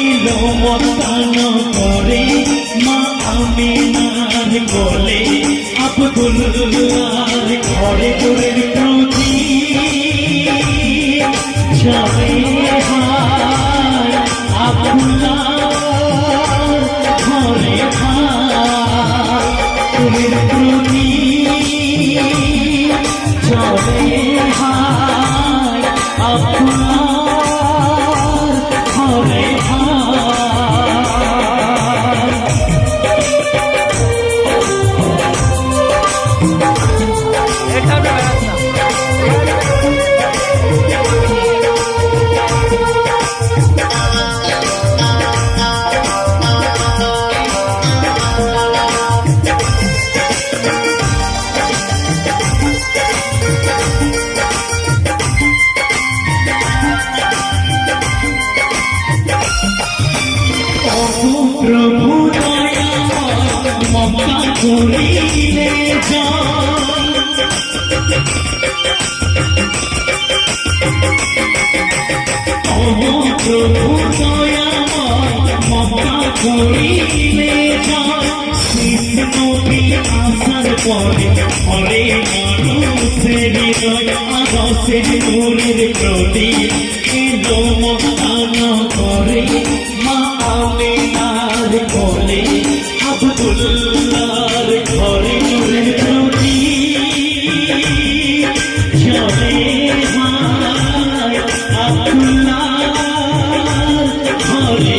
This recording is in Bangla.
এলো মস্তানো করে মা আমিনার কোলে আব্দুল্লাহর ঘরে দূরের প্রতি যাবে হায় আব্দুল্লাহর ঘরে হায় দূরের প্রতি যাবে হায় আব্দুল্লাহর ঘরে প্রভু দয়া মক্কা করিলে প্রভু দয়া মক্কা করিলে নবী আসার পরে পরে মানুষের হৃদয় আকাশের নূরের প্রতি এলো মস্তানো করে মা আমিনার কোলে আব্দুল্লাহর ঘরে নূরের প্রতি যাবে হায় আব্দুল্লাহর ঘরে